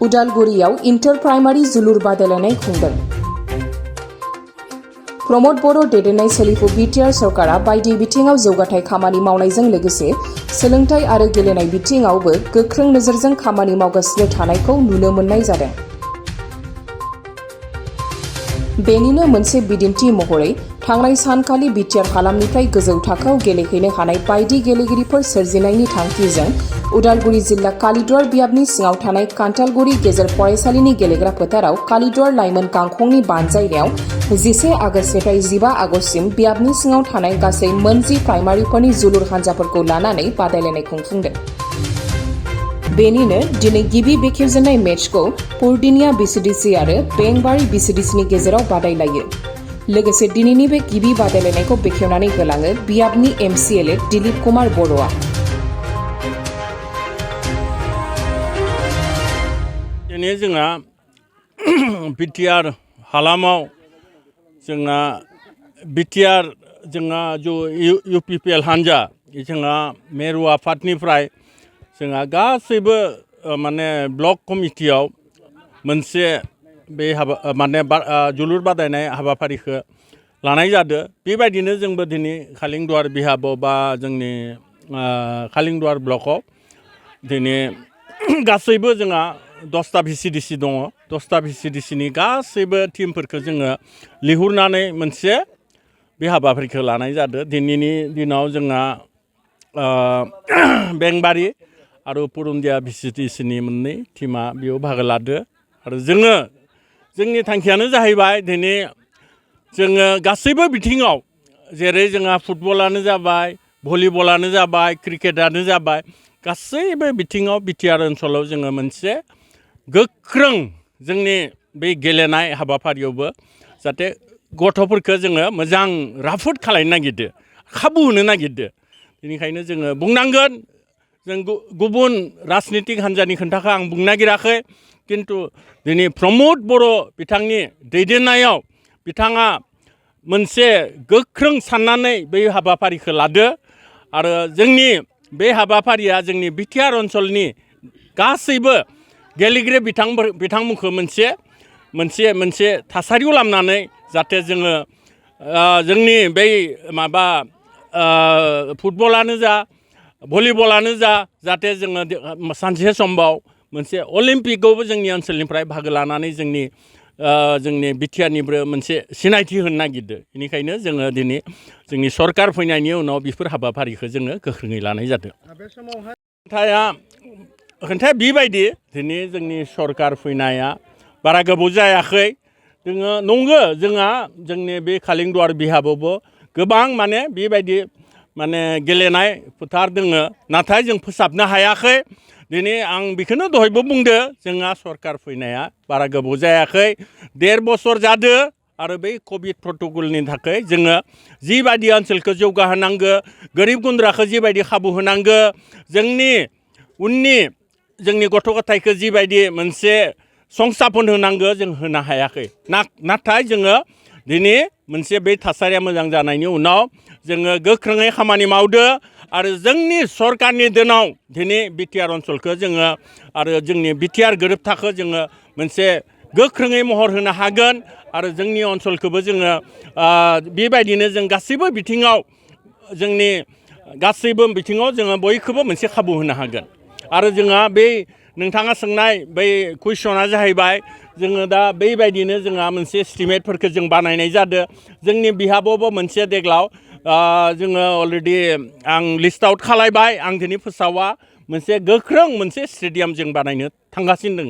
उदालगुरियाव inter primary जोलुर बादायलायनाय खुंदों। प्रमोद बर' दैदेननाय सोलिफु बिटिआर सरकारा बायदि बिथिङाव जौगाथाय खामानि मावनायजों लोगोसे सोलोंथाय आरो गेलेनाय बिथिङावबो गोख्रों नोजोरजों खामानि मावगासिनो थानायखौ नुनो मोननाय जादों। बेनिनो मोनसे बिदिन्थि महरै थांनाय सानखालि बिटिआर हालामनिफ्राय गोजौ थाखोआव गेलेहैनो हानाय बायदि गेलेगिरिफोर सोरजिनायनि थांखिजों उदालगुरि जिल्ला कालिदुवार बियाबनि सिङाव थानाय कान्थालगुरि गेजेर फरायसालिनि गेलेग्रा फोथाराव कालिदुवार लाइमोन गांखंनि बानजायनायाव 11 आगस्तनिफ्राय 15 आगस्तसिम बियाबनि सिङाव थानाय गासै 10 प्राइमारिफोरनि जोलुर हान्जाफोरखौ लानानै बादायलायनाय खुंफुंदों। बेनिनो दिनै गिबि बेखेवजेननाय मेचखौ पुरदिनिया बिसिडिसि आरो बेंबारि बिसिडिसिनि गेजेराव बादायलायो। लोगोसे दिनैनि बे गिबि बादायलायनायखौ बेखेवनानै होलाङो बियाबनि एमसिएलए दिलीप कुमार बर'आ। दिनै जोंहा बिटिआर हालामाव जोंहा बिटिआर जोंहा इउपिपिएल हान्जा जोंहा मेरु आफादनिफ्राय जोंहा गासैबो माने ब्लक कमिटियाव मोनसे बे जोलुर बादायनाय हाबाफारिखौ लानाय जादों। बेबायदिनो जोंबो दिनै कालिंदुवार बिहाबाव बा जोंनि कालिंदुवार ब्लकआव दिनै गासैबो जोंहा 10टा भिसिडिसि दङ। 10टा भिसिडिसिनि गासैबो टिमफोरखौ जोङो लिंहरनानै मोनसे बे हाबाफारिखौ लानाय जादों। दिनैनि दिनाव जोंहा बेंबारि आरो पुरुन्दिया भिसिडिसिनि मोननै टिमा बेयाव बाहागो लादो। आरो जोंनि थांखियानो जाहैबाय दिनै जोङो गासैबो बिथिङाव जेरै जोंहा फुटबलानो जाबाय, भलिबलानो जाबाय, क्रिकेटानो जाबाय, गासैबो बिथिङाव बिटिआर ओनसोलाव जोङो मोनसे गोख्रों जोंनि बे गेलेनाय हाबाफारियावबो जाहाथे गथ'फोरखौ जोङो मोजां राफोद खालामनो नागिरदो, खाबु होनो नागिरदो। बेनिखायनो जोङो बुंनांगोन जों गुबुन राजनितिक हान्जानि खोथाखौ आं बुंनो नागिराखै, खिन्थु दिनै प्रमोद बर' बिथांनि दैदेननायाव बिथाङा मोनसे गोख्रों साननानै बै हाबाफारिखौ लादो। आरो जोंनि बे हाबाफारिया जोंनि बिटिआर ओनसोलनि गासैबो गेलेगिरि बिथांमोनखौ मोनसे थासारियाव लाबोनानै जाहाथे जोङो जोंनि बै फुटबलानो जा भलिबलानो जा जाहाथे जोङो सानसे समाव मोनसे अलिम्पिकआवबो जोंनि ओनसोलनिफ्राय बाहागो लानानै जोंनि बिटिआरनिबो मोनसे सिनायथि होनो नागिरदों। बेनिखायनो जोङो दिनै जोंनि सरकार फैनायनि उनाव बेफोर हाबाफारिखौ जोङो गोख्रोङै लानाय जादों। बे समावहाय खोन्थाया बेबायदि दिनै जोंनि सरकार फैनाया बारा गोबाव जायाखै। जोङो नंगौ जोंनि बे कालिंदुवार बिहाबावबो गोबां बेबायदि गेलेनाय फोथार दोङो, नाथाय जों फोसाबनो हायाखै। दिनै आं बेखौनो दहायबो बुंदो जोंहा सरकार फैनाया बारा गोबाव जायाखै, 1.5 बोसोर जादों। आरो बै कभिड प्रट'कलनि थाखाय जोङो जिबायदि ओनसोलखौ जौगाहोनांगौ, गोरिब गुन्द्राखौ जिबायदि खाबु होनांगौ, जोंनि गथ' गथायखौ जिबायदि मोनसे संस्थापन होनांगौ जों होनो हायाखै। नाथाय जोङो दिनै मोनसे बे थासारिया मोजां जानायनि उनाव जोङो गोख्रोङै खामानि मावदो। आरो जोंनि सरकारनि दिनाव दिनै बिटिआर ओनसोलखौ जोङो आरो जोंनि बिटिआर गोरोबथाखौ जोङो मोनसे गोख्रोङै महर होनो हागोन। आरो जोंनि ओनसोलखौबो जोङो बेबायदिनो जों गासैबो बिथिङाव जोङो बयखौबो मोनसे खाबु होनो हागोन। आरो जोंहा बै नोंथाङा सोंनाय बै कुइसना जाहैबाय जोङो दा बेबायदिनो जोंहा मोनसे एस्टिमेटफोरखौ जों बानायनाय जादों। जोंनि बिहाबावबो मोनसे देग्लाव जोङो अलरेडि आं लिस्ट आउट खालायबाय, आं दिनै फोसावा मोनसे गोख्रों मोनसे स्टेडियाम जों बानायनो थांगासिनो दङ।